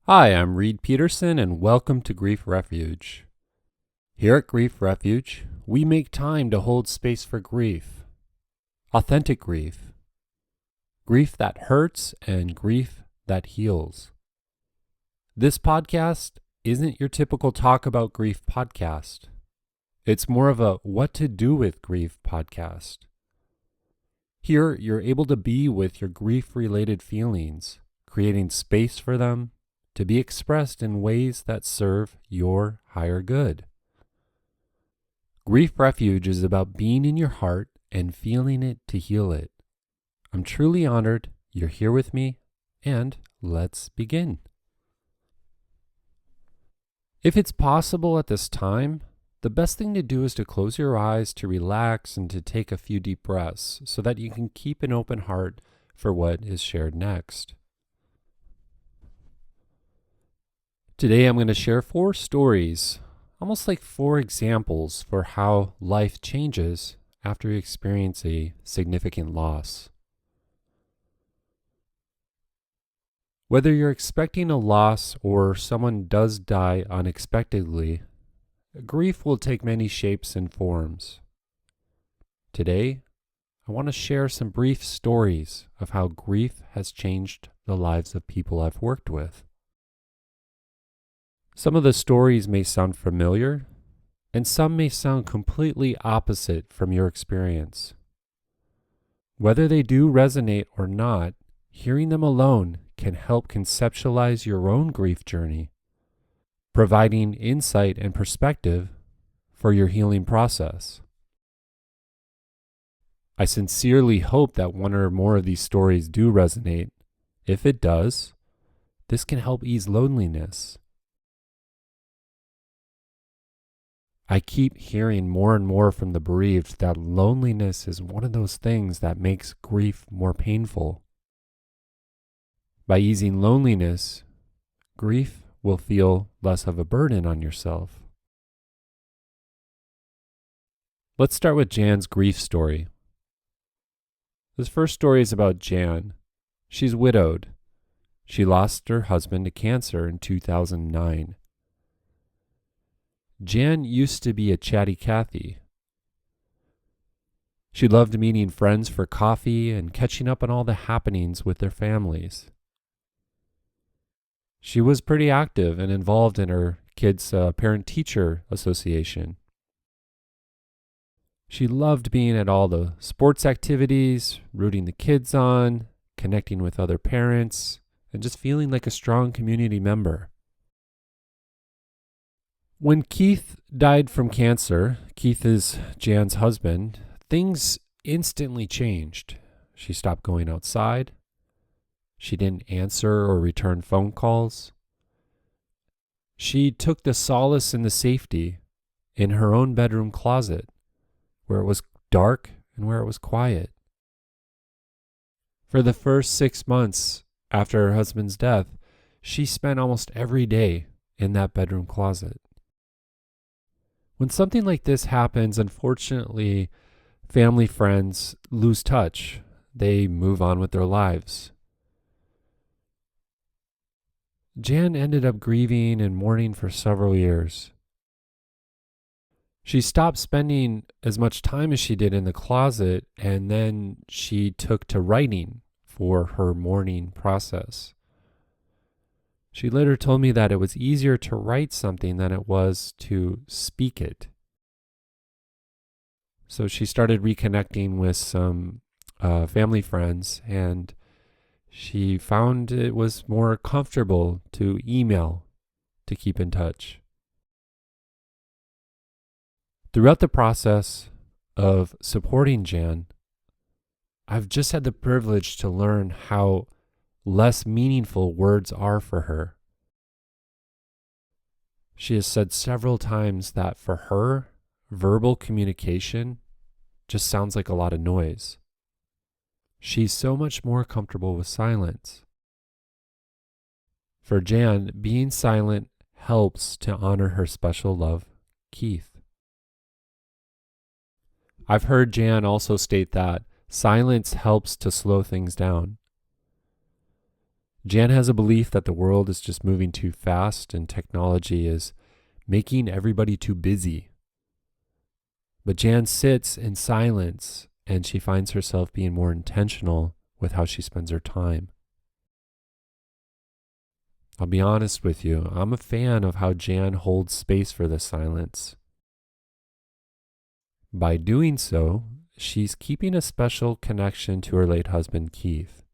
Hi, I'm Reed Peterson, and welcome to Grief Refuge. Here at Grief Refuge, we make time to hold space for grief, authentic grief, grief that hurts, and grief that heals. This podcast isn't your typical talk about grief podcast. It's more of a what to do with grief podcast. Here, you're able to be with your grief-related feelings, creating space for them to be expressed in ways that serve your higher good. Grief Refuge is about being in your heart and feeling it to heal it. I'm truly honored you're here with me, and let's begin. If it's possible at this time, the best thing to do is to close your eyes, to relax, and to take a few deep breaths so that you can keep an open heart for what is shared next. Today I'm going to share 4 stories, almost like 4 examples for how life changes after you experience a significant loss. Whether you're expecting a loss or someone does die unexpectedly, grief will take many shapes and forms. Today, I want to share some brief stories of how grief has changed the lives of people I've worked with. Some of the stories may sound familiar, and some may sound completely opposite from your experience. Whether they do resonate or not, hearing them alone can help conceptualize your own grief journey, providing insight and perspective for your healing process. I sincerely hope that one or more of these stories do resonate. If it does, this can help ease loneliness. I keep hearing more and more from the bereaved that loneliness is one of those things that makes grief more painful. By easing loneliness, grief will feel less of a burden on yourself. Let's start with Jan's grief story. This first story is about Jan. She's widowed. She lost her husband to cancer in 2009. Jan used to be a chatty Cathy. She loved meeting friends for coffee and catching up on all the happenings with their families. She was pretty active and involved in her kids' parent-teacher association. She loved being at all the sports activities, rooting the kids on, connecting with other parents, and just feeling like a strong community member. When Keith died from cancer, Keith is Jan's husband, things instantly changed. She stopped going outside. She didn't answer or return phone calls. She took the solace and the safety in her own bedroom closet, where it was dark and where it was quiet. For the first 6 months after her husband's death, she spent almost every day in that bedroom closet. When something like this happens, unfortunately, family friends lose touch. They move on with their lives. Jan ended up grieving and mourning for several years. She stopped spending as much time as she did in the closet, and then she took to writing for her mourning process. She later told me that it was easier to write something than it was to speak it. So she started reconnecting with some family friends, and she found it was more comfortable to email to keep in touch. Throughout the process of supporting Jan, I've just had the privilege to learn how less meaningful words are for her. She has said several times that for her, verbal communication just sounds like a lot of noise. She's so much more comfortable with silence. For Jan, being silent helps to honor her special love, Keith. I've heard Jan also state that silence helps to slow things down. Jan has a belief that the world is just moving too fast and technology is making everybody too busy. But Jan sits in silence and she finds herself being more intentional with how she spends her time. I'll be honest with you, I'm a fan of how Jan holds space for this silence. By doing so, she's keeping a special connection to her late husband, Keith.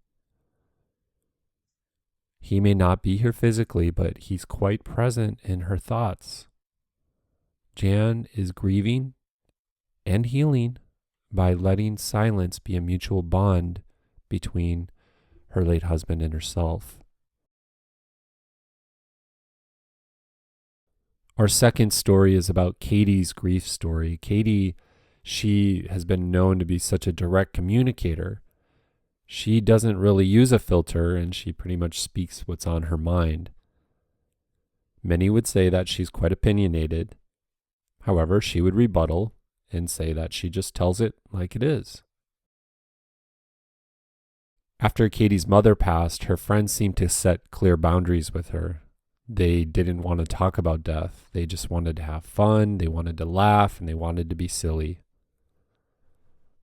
He may not be here physically, but he's quite present in her thoughts. Jan is grieving and healing by letting silence be a mutual bond between her late husband and herself. Our second story is about Katie's grief story. Katie, she has been known to be such a direct communicator. She doesn't really use a filter and she pretty much speaks what's on her mind. Many would say that she's quite opinionated. However, she would rebuttal and say that she just tells it like it is. After Katie's mother passed, her friends seemed to set clear boundaries with her. They didn't want to talk about death. They just wanted to have fun, they wanted to laugh, and they wanted to be silly.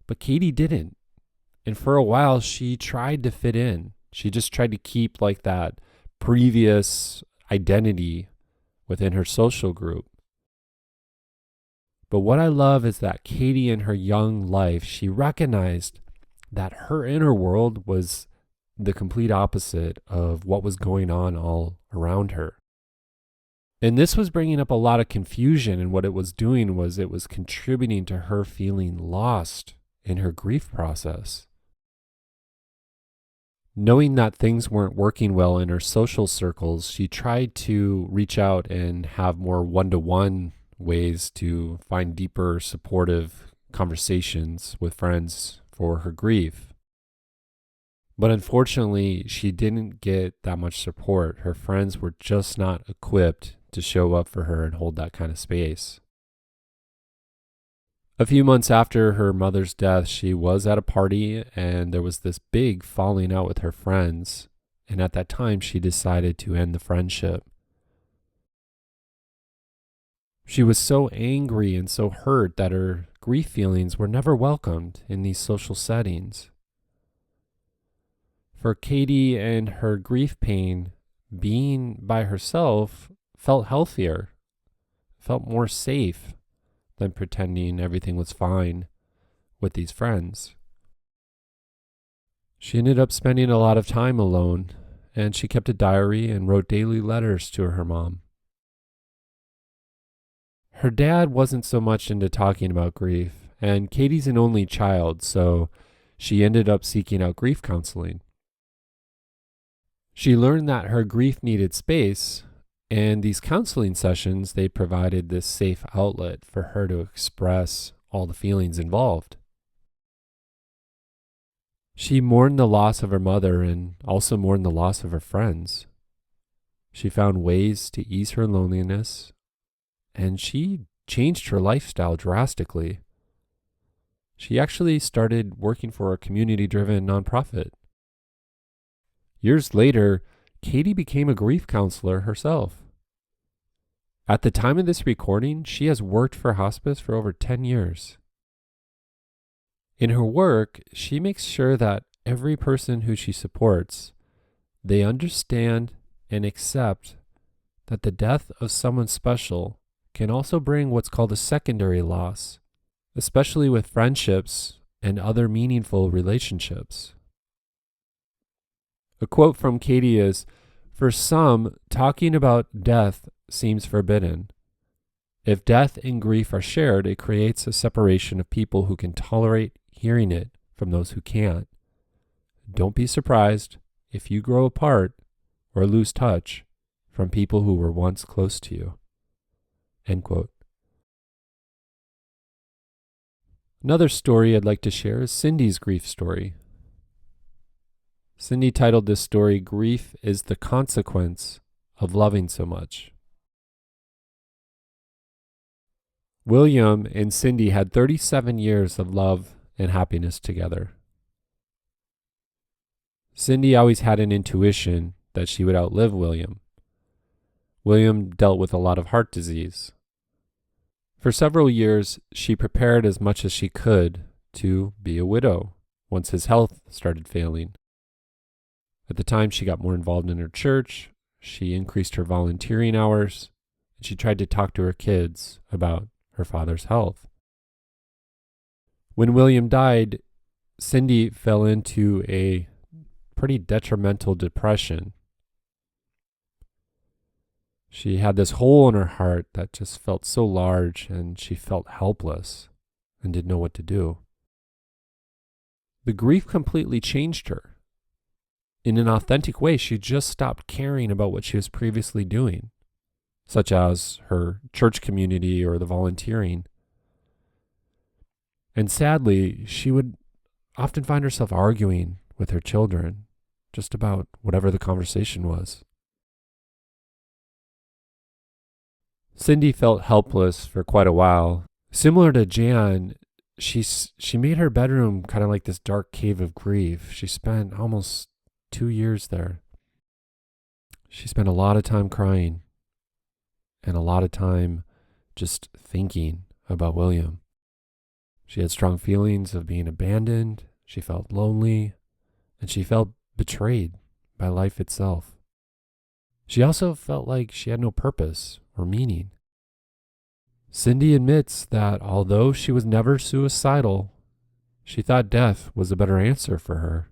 But Katie didn't. And for a while, she tried to fit in. She just tried to keep like that previous identity within her social group. But what I love is that Katie in her young life, she recognized that her inner world was the complete opposite of what was going on all around her. And this was bringing up a lot of confusion, and what it was doing was it was contributing to her feeling lost in her grief process. Knowing that things weren't working well in her social circles, she tried to reach out and have more one-to-one ways to find deeper, supportive conversations with friends for her grief. But unfortunately, she didn't get that much support. Her friends were just not equipped to show up for her and hold that kind of space. A few months after her mother's death, she was at a party and there was this big falling out with her friends. And at that time, she decided to end the friendship. She was so angry and so hurt that her grief feelings were never welcomed in these social settings. For Katie and her grief pain, being by herself felt healthier, felt more safe than pretending everything was fine with these friends. She ended up spending a lot of time alone, and she kept a diary and wrote daily letters to her mom. Her dad wasn't so much into talking about grief, and Katie's an only child, so she ended up seeking out grief counseling. She learned that her grief needed space, and these counseling sessions, they provided this safe outlet for her to express all the feelings involved. She mourned the loss of her mother and also mourned the loss of her friends. She found ways to ease her loneliness, and she changed her lifestyle drastically. She actually started working for a community-driven nonprofit. Years later, Katie became a grief counselor herself. At the time of this recording, she has worked for hospice for over 10 years. In her work, she makes sure that every person who she supports, they understand and accept that the death of someone special can also bring what's called a secondary loss, especially with friendships and other meaningful relationships. A quote from Katie is, "For some, talking about death seems forbidden. If death and grief are shared, it creates a separation of people who can tolerate hearing it from those who can't. Don't be surprised if you grow apart or lose touch from people who were once close to you." End quote. Another story I'd like to share is Cindy's grief story. Cindy titled this story, "Grief is the Consequence of Loving So Much." William and Cindy had 37 years of love and happiness together. Cindy always had an intuition that she would outlive William. William dealt with a lot of heart disease. For several years, she prepared as much as she could to be a widow once his health started failing. At the time, she got more involved in her church, she increased her volunteering hours, and she tried to talk to her kids about her father's health. When William died, Cindy fell into a pretty detrimental depression. She had this hole in her heart that just felt so large, and she felt helpless and didn't know what to do. The grief completely changed her. In an authentic way, she just stopped caring about what she was previously doing, such as her church community or the volunteering. And sadly, she would often find herself arguing with her children just about whatever the conversation was. Cindy felt helpless for quite a while. Similar to Jan, she made her bedroom kind of like this dark cave of grief. She spent almost 2 years there. She spent a lot of time crying and a lot of time just thinking about William. She had strong feelings of being abandoned, she felt lonely, and she felt betrayed by life itself. She also felt like she had no purpose or meaning. Cindy admits that although she was never suicidal, she thought death was a better answer for her.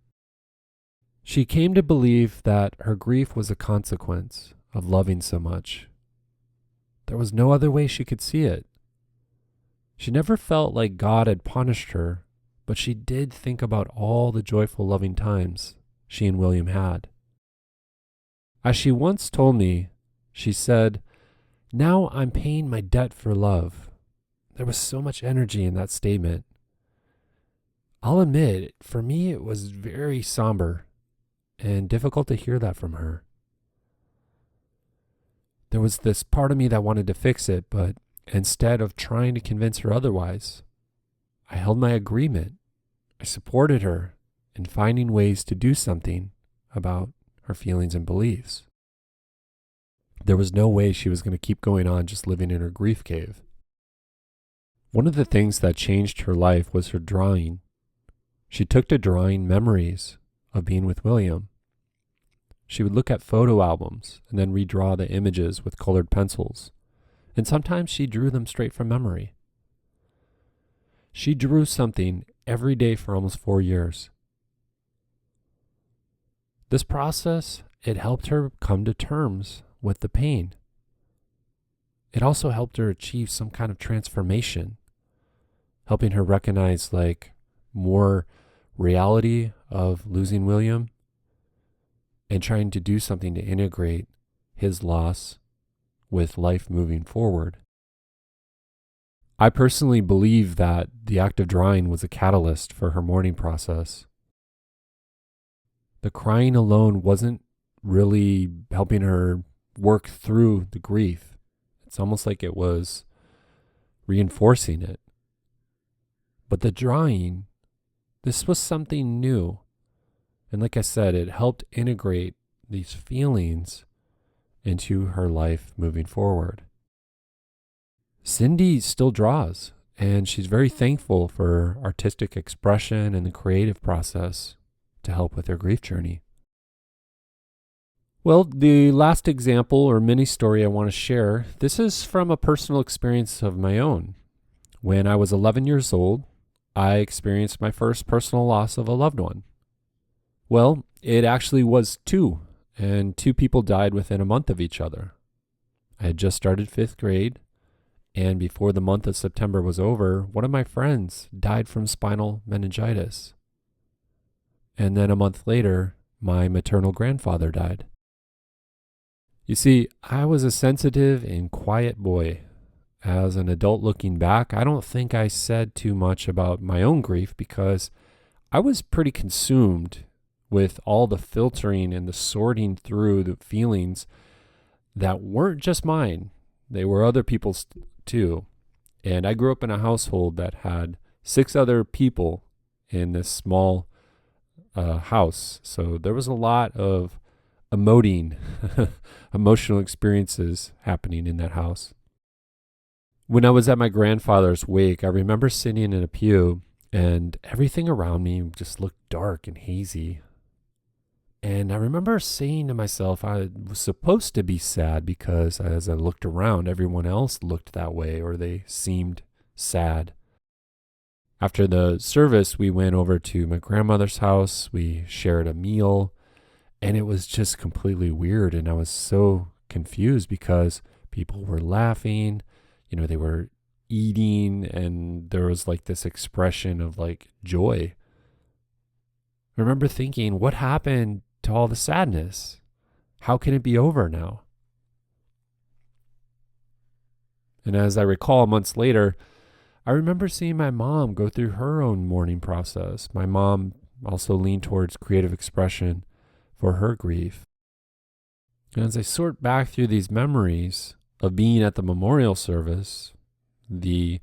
She came to believe that her grief was a consequence of loving so much. There was no other way she could see it. She never felt like God had punished her, but she did think about all the joyful, loving times she and William had. As she once told me, she said, "Now I'm paying my debt for love." There was so much energy in that statement. I'll admit, for me, it was very somber and difficult to hear that from her. There was this part of me that wanted to fix it, but instead of trying to convince her otherwise, I held my agreement. I supported her in finding ways to do something about her feelings and beliefs. There was no way she was going to keep going on just living in her grief cave. One of the things that changed her life was her drawing. She took to drawing memories of being with William. She would look at photo albums and then redraw the images with colored pencils. And sometimes she drew them straight from memory. She drew something every day for almost 4 years. This process, it helped her come to terms with the pain. It also helped her achieve some kind of transformation, helping her recognize more reality of losing William and trying to do something to integrate his loss with life moving forward. I personally believe that the act of drawing was a catalyst for her mourning process. The crying alone wasn't really helping her work through the grief. It's almost like it was reinforcing it. But the drawing, this was something new. And like I said, it helped integrate these feelings into her life moving forward. Cindy still draws, and she's very thankful for artistic expression and the creative process to help with her grief journey. Well, the last example or mini story I want to share, this is from a personal experience of my own. When I was 11 years old, I experienced my first personal loss of a loved one. Well, it actually was 2, and 2 people died within a month of each other. I had just started 5th grade, and before the month of September was over, one of my friends died from spinal meningitis. And then a month later, my maternal grandfather died. You see, I was a sensitive and quiet boy. As an adult looking back, I don't think I said too much about my own grief because I was pretty consumed with all the filtering and the sorting through the feelings that weren't just mine. They were other people's too. And I grew up in a household that had 6 other people in this small house. So there was a lot of emoting, emotional experiences happening in that house. When I was at my grandfather's wake, I remember sitting in a pew and everything around me just looked dark and hazy. And I remember saying to myself, I was supposed to be sad because as I looked around, everyone else looked that way or they seemed sad. After the service, we went over to my grandmother's house. We shared a meal, and it was just completely weird. And I was so confused because people were laughing, they were eating, and there was like this expression of like joy. I remember thinking, what happened to all the sadness? How can it be over now? And as I recall, months later, I remember seeing my mom go through her own mourning process. My mom also leaned towards creative expression for her grief. And as I sort back through these memories of being at the memorial service, the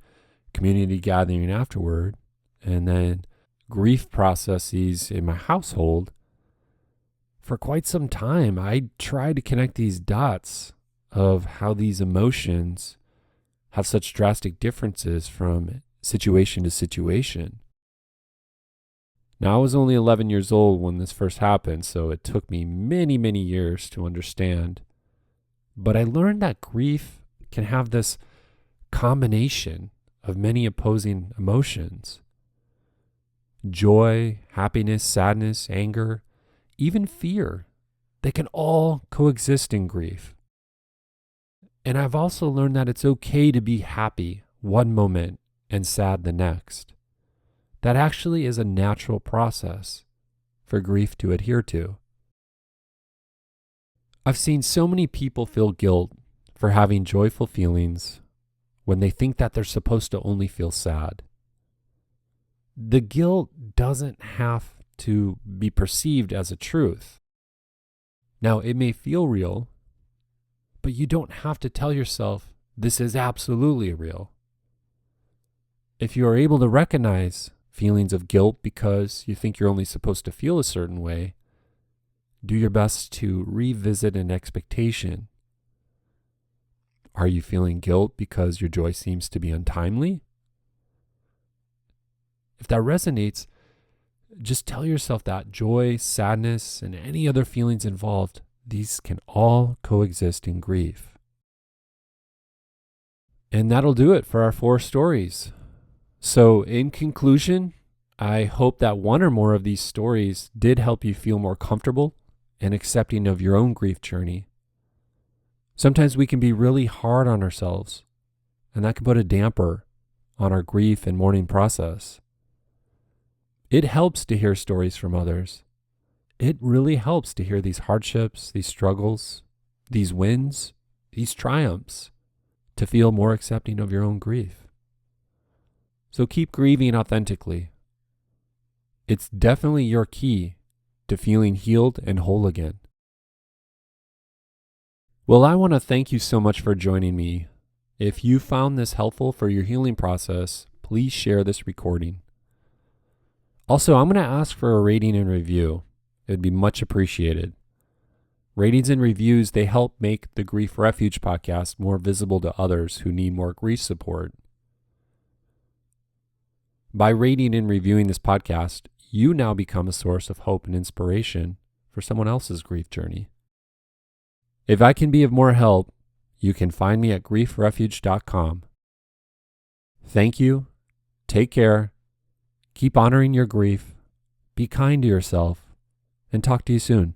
community gathering afterward, and then grief processes in my household, for quite some time, I tried to connect these dots of how these emotions have such drastic differences from situation to situation. Now, I was only 11 years old when this first happened, so it took me many, many years to understand. But I learned that grief can have this combination of many opposing emotions. Joy, happiness, sadness, anger, even fear. They can all coexist in grief. And I've also learned that it's okay to be happy one moment and sad the next. That actually is a natural process for grief to adhere to. I've seen so many people feel guilt for having joyful feelings when they think that they're supposed to only feel sad. The guilt doesn't have to be perceived as a truth. Now, it may feel real, but you don't have to tell yourself this is absolutely real. If you are able to recognize feelings of guilt because you think you're only supposed to feel a certain way, do your best to revisit an expectation. Are you feeling guilt because your joy seems to be untimely? If that resonates, just tell yourself that joy, sadness, and any other feelings involved, these can all coexist in grief. And that'll do it for our 4 stories. So in conclusion, I hope that one or more of these stories did help you feel more comfortable and accepting of your own grief journey. Sometimes we can be really hard on ourselves, and that can put a damper on our grief and mourning process. It helps to hear stories from others. It really helps to hear these hardships, these struggles, these wins, these triumphs, to feel more accepting of your own grief. So keep grieving authentically. It's definitely your key to feeling healed and whole again. Well, I want to thank you so much for joining me. If you found this helpful for your healing process, please share this recording. Also, I'm going to ask for a rating and review. It would be much appreciated. Ratings and reviews, they help make the Grief Refuge podcast more visible to others who need more grief support. By rating and reviewing this podcast, you now become a source of hope and inspiration for someone else's grief journey. If I can be of more help, you can find me at griefrefuge.com. Thank you. Take care. Keep honoring your grief. Be kind to yourself. And talk to you soon.